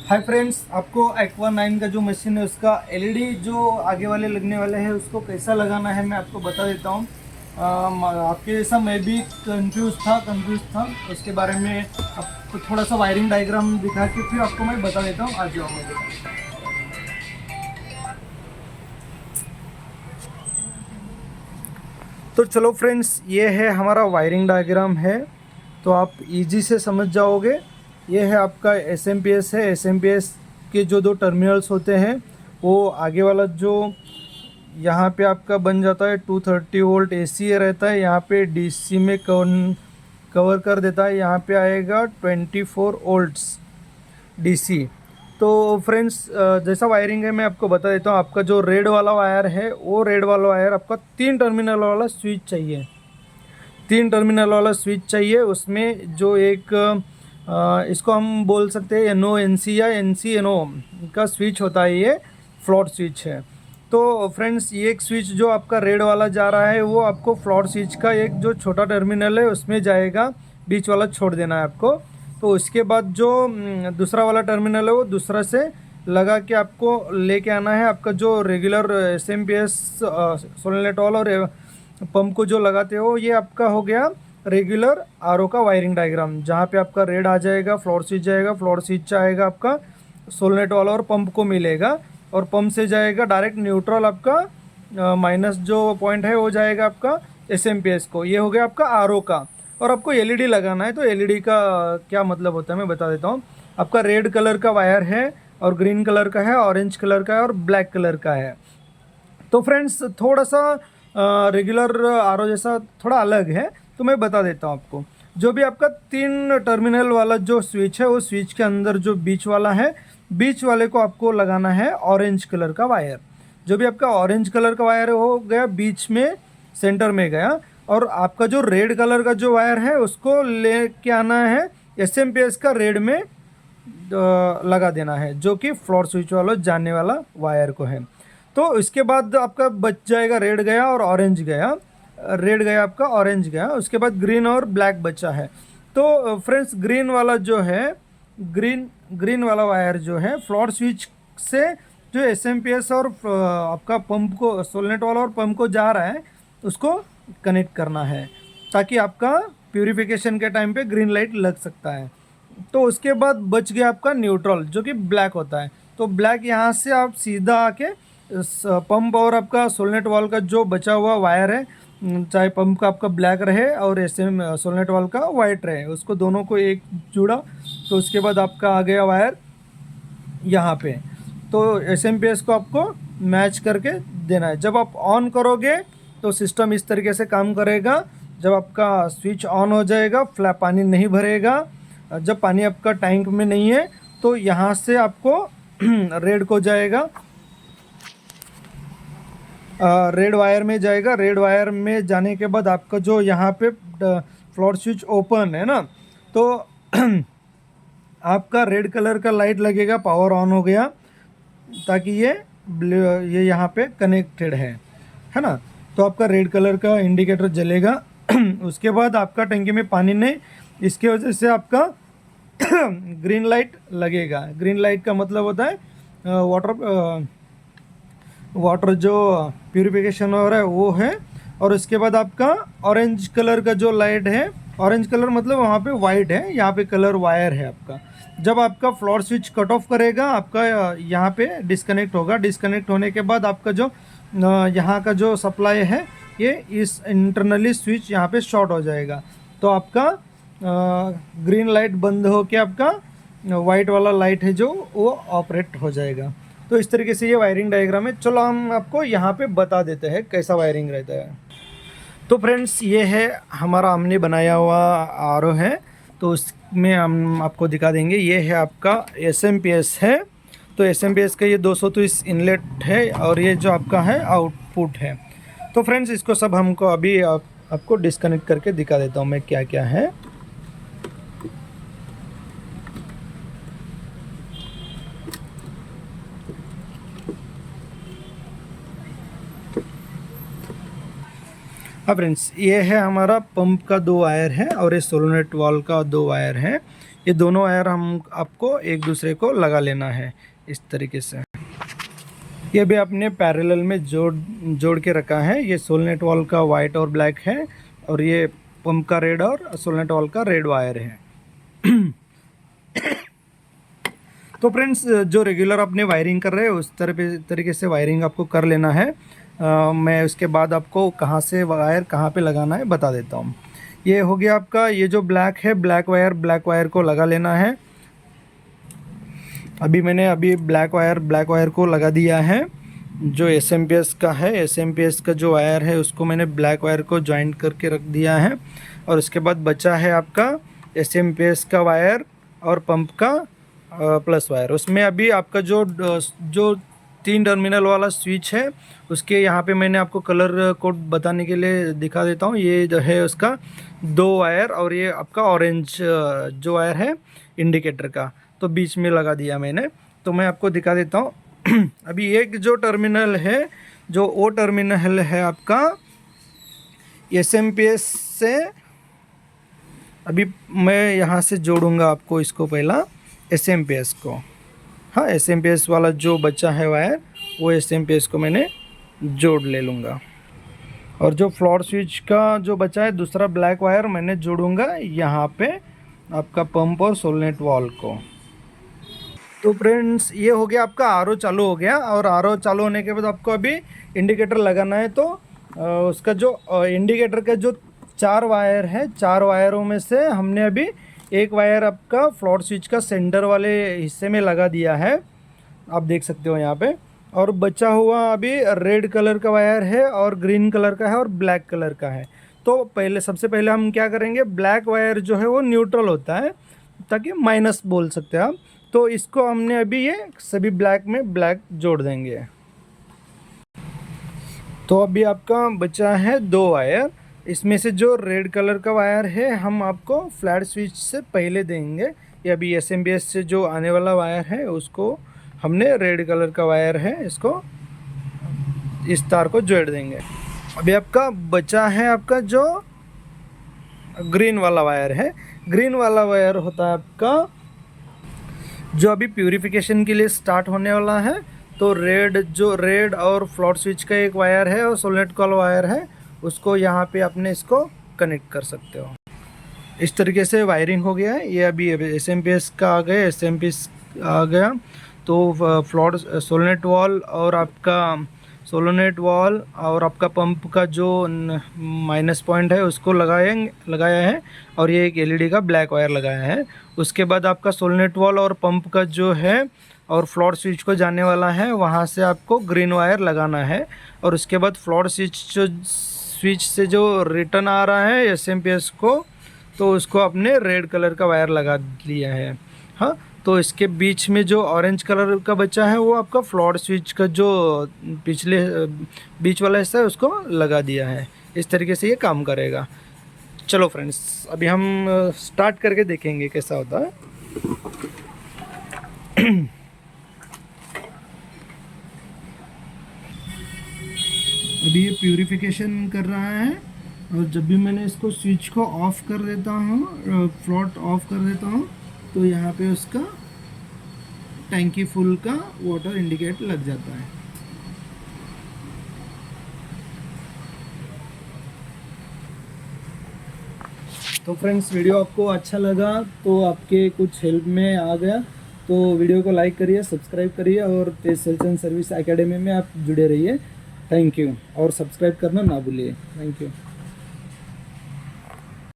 Hi friends, आपको aqua 9 का जो मशीन है उसका एलईडी जो आगे वाले लगने वाले हैं उसको कैसा लगाना है मैं आपको बता देता हूँ। आपके जैसा मैं भी कंफ्यूज था उसके बारे में। आपको थोड़ा सा वायरिंग डायग्राम दिखा के फिर आपको मैं बता देता हूँ। आ जाओ मेरे। तो चलो फ्रेंड्स, ये है हमारा वायरिंग डायग्राम है, तो आप इजी से समझ जाओगे। ये है आपका एसएमपीएस है। एसएमपीएस के जो दो टर्मिनल्स होते हैं वो आगे वाला जो यहाँ पे आपका बन जाता है 230 वोल्ट एसी रहता है, यहाँ पे डीसी में कवर कर देता है। यहाँ पे आएगा 24 वोल्ट्स डीसी। तो फ्रेंड्स, जैसा वायरिंग है मैं आपको बता देता हूँ। आपका जो रेड वाला वायर है वो रेड वाला वायर आपका 3 टर्मिनल वाला स्विच चाहिए। 3 टर्मिनल वाला स्विच चाहिए। उसमें जो एक इसको हम बोल सकते हैं NO NC या NC NO का स्विच होता है, ये फ्लॉट स्विच है। तो फ्रेंड्स, ये एक स्विच जो आपका रेड वाला जा रहा है वो आपको फ्लॉट स्विच का एक जो छोटा टर्मिनल है उसमें जाएगा, बीच वाला छोड़ देना है आपको। तो उसके बाद जो दूसरा वाला टर्मिनल है वो दूसरा से लगा के आपको लेके आना है। आपका जो रेगुलर SMPS सोलेनोइड और पंप को जो लगाते हो, ये आपका हो गया रेगुलर आरओ का वायरिंग डायग्राम, जहाँ पे आपका रेड आ जाएगा, फ्लोर स्विच जाएगा, फ्लोर स्विच आएगा आपका सोलनेट वाला और पंप को मिलेगा, और पंप से जाएगा डायरेक्ट न्यूट्रल आपका माइनस जो पॉइंट है वो जाएगा आपका SMPS को। ये हो गया आपका आरओ का। और आपको एलईडी लगाना है, तो एलईडी का क्या मतलब होता है मैं बता देता हूँ। आपका रेड कलर का वायर है और ग्रीन कलर का है, ऑरेंज कलर का है और ब्लैक कलर का है। तो फ्रेंड्स, थोड़ा सा रेगुलर आरओ जैसा थोड़ा अलग है, तो मैं बता देता हूँ आपको। जो भी आपका 3 टर्मिनल वाला जो स्विच है वो स्विच के अंदर जो बीच वाला है, बीच वाले को आपको लगाना है ऑरेंज कलर का वायर। जो भी आपका ऑरेंज कलर का वायर है वो गया बीच में, सेंटर में गया। और आपका जो रेड कलर का जो वायर है उसको लेके आना है SMPS का रेड में लगा देना है, जो कि फ्लोर स्विच वाला जाने वाला वायर को है। तो इसके बाद आपका बच जाएगा रेड गया और ऑरेंज गया, रेड गया आपका, ऑरेंज गया, उसके बाद ग्रीन और ब्लैक बचा है। तो फ्रेंड्स, ग्रीन वाला जो है, ग्रीन वाला वायर जो है फ्लोर स्विच से जो SMPS और आपका पंप को, सोलनेट वाला और पंप को जा रहा है, उसको कनेक्ट करना है, ताकि आपका प्यूरिफिकेशन के टाइम पे ग्रीन लाइट लग सकता है। तो उसके बाद बच गया आपका न्यूट्रल, जो कि ब्लैक होता है। तो ब्लैक यहाँ से आप सीधा आके पंप और आपका सोलनेट वाल का जो बचा हुआ वायर है, चाहे पंप का आपका ब्लैक रहे और सोलनेट वाल का वाइट रहे, उसको दोनों को एक जुड़ा। तो उसके बाद आपका आ गया वायर यहाँ पे। तो SMPS को आपको मैच करके देना है। जब आप ऑन करोगे तो सिस्टम इस तरीके से काम करेगा। जब आपका स्विच ऑन हो जाएगा, फ्लैप पानी नहीं भरेगा। जब पानी आपका टैंक में नहीं है तो यहाँ से आपको रेड को जाएगा, रेड वायर में जाएगा। रेड वायर में जाने के बाद आपका जो यहाँ पे फ्लोर स्विच ओपन है ना, तो आपका रेड कलर का लाइट लगेगा, पावर ऑन हो गया, ताकि ये यहाँ पे कनेक्टेड है ना। तो आपका रेड कलर का इंडिकेटर जलेगा। उसके बाद आपका टंकी में पानी नहीं, इसके वजह से आपका ग्रीन लाइट लगेगा। ग्रीन लाइट का मतलब होता है वाटर जो प्यूरिफिकेशन हो रहा है वो है। और उसके बाद आपका ऑरेंज कलर का जो लाइट है, ऑरेंज कलर मतलब वहाँ पे वाइट है, यहाँ पे कलर वायर है आपका। जब आपका फ्लोर स्विच कट ऑफ करेगा, आपका यहाँ पे डिस्कनेक्ट होगा। डिस्कनेक्ट होने के बाद आपका जो यहाँ का जो सप्लाई है, ये इस इंटरनली स्विच यहाँ पे शॉर्ट हो जाएगा। तो आपका ग्रीन लाइट बंद हो के आपका वाइट वाला लाइट है जो वो ऑपरेट हो जाएगा। तो इस तरीके से ये वायरिंग डायग्राम है। चलो हम आपको यहाँ पे बता देते हैं कैसा वायरिंग रहता है। तो फ्रेंड्स, ये है हमारा हमने बनाया हुआ आरओ है, तो उसमें हम आपको दिखा देंगे। ये है आपका SMPS है। तो SMPS का ये 230 इनलेट है और ये जो आपका है आउटपुट है। तो फ्रेंड्स, इसको सब हमको अभी आपको डिस्कनेक्ट करके दिखा देता हूँ मैं क्या क्या है। हाँ फ्रेंड्स, ये है हमारा पंप का 2 वायर है और ये सोलोनेट वाल्व का 2 वायर है। ये दोनों वायर हम आपको एक दूसरे को लगा लेना है इस तरीके से। ये भी आपने पैरेलल में जोड़ के रखा है। ये सोलोनेट वाल्व का वाइट और ब्लैक है और ये पंप का रेड और सोलोनेट वाल्व का रेड वायर है। तो फ्रेंड्स, जो रेगुलर अपने वायरिंग कर रहे हैं उस तरीके से वायरिंग आपको कर लेना है। मैं उसके बाद आपको कहाँ से वायर कहाँ पे लगाना है बता देता हूँ। ये हो गया आपका, ये जो ब्लैक है ब्लैक वायर को लगा लेना है। मैंने ब्लैक वायर को लगा दिया है। जो एसएमपीएस का है, एसएमपीएस का जो वायर है उसको मैंने ब्लैक वायर को जॉइंट करके रख दिया है। और उसके बाद बचा है आपका एसएमपीएस का वायर और पंप का प्लस वायर। उसमें अभी आपका जो 3 टर्मिनल वाला स्विच है उसके यहाँ पे मैंने आपको कलर कोड बताने के लिए दिखा देता हूँ। ये जो है उसका 2 वायर और ये आपका ऑरेंज जो वायर है इंडिकेटर का, तो बीच में लगा दिया मैंने। तो मैं आपको दिखा देता हूँ। अभी एक जो टर्मिनल है, जो वो टर्मिनल है आपका एसएमपीएस से। अभी मैं यहाँ से जोड़ूंगा आपको इसको पहला एसएमपीएस को। हाँ, एसएमपीएस वाला जो बचा है वायर वो एसएमपीएस को मैंने जोड़ ले लूँगा। और जो फ्लोर स्विच का जो बचा है दूसरा ब्लैक वायर मैंने जोड़ूंगा यहाँ पे आपका पंप और सोलनेट वाल्व को। तो फ्रेंड्स, ये हो गया आपका आरओ चालू हो गया। और आरओ चालू होने के बाद आपको अभी इंडिकेटर लगाना है। तो उसका जो इंडिकेटर का जो 4 वायर है, 4 वायरों में से हमने अभी एक वायर आपका फ्लोर स्विच का सेंटर वाले हिस्से में लगा दिया है, आप देख सकते हो यहाँ पे। और बचा हुआ अभी रेड कलर का वायर है और ग्रीन कलर का है और ब्लैक कलर का है। तो सबसे पहले हम क्या करेंगे, ब्लैक वायर जो है वो न्यूट्रल होता है ताकि माइनस बोल सकते हैं आप। तो इसको हमने अभी ये सभी ब्लैक में ब्लैक जोड़ देंगे। तो अभी आपका बचा है 2 वायर। इसमें से जो रेड कलर का वायर है हम आपको फ्लैट स्विच से पहले देंगे। ये अभी एसएमपीएस से जो आने वाला वायर है उसको हमने रेड कलर का वायर है, इसको इस तार को जोड़ देंगे। अभी आपका बचा है आपका जो ग्रीन वाला वायर है। ग्रीन वाला वायर होता है आपका जो अभी प्यूरिफिकेशन के लिए स्टार्ट होने वाला है। तो रेड और फ्लोट स्विच का एक वायर है और सोलनेट का वायर है, उसको यहाँ पे अपने इसको कनेक्ट कर सकते हो। इस तरीके से वायरिंग हो गया है। ये अभी एसएमपीएस का आ गया, एसएमपीएस आ गया। तो फ्लोट सोलोनेट वाल और आपका पंप का जो माइनस पॉइंट है उसको लगाया है और ये एक एलईडी का ब्लैक वायर लगाया है। उसके बाद आपका सोलोनेट वाल और पंप का जो है और फ्लोट स्विच को जाने वाला है वहाँ से आपको ग्रीन वायर लगाना है। और उसके बाद फ्लोट स्विच से जो रिटर्न आ रहा है एसएमपीएस को, तो उसको अपने रेड कलर का वायर लगा लिया है। हाँ, तो इसके बीच में जो ऑरेंज कलर का बचा है वो आपका फ्लोट स्विच का जो पिछले बीच वाला हिस्सा है उसको लगा दिया है। इस तरीके से ये काम करेगा। चलो फ्रेंड्स, अभी हम स्टार्ट करके देखेंगे कैसा होता है। अभी ये प्यूरिफिकेशन कर रहा है और जब भी मैंने इसको स्विच को ऑफ कर देता हूँ, फ्लोट ऑफ कर देता हूँ, तो यहाँ पे उसका टैंकी फुल का वाटर इंडिकेट लग जाता है। तो फ्रेंड्स, वीडियो आपको अच्छा लगा तो आपके कुछ हेल्प में आ गया तो वीडियो को लाइक करिए, सब्सक्राइब करिए और तेज सेल्स एंड सर्विस एकेडमी में आप जुड़े रहिए। Thank you. और सब्सक्राइब करना ना भूलिए। Thank you.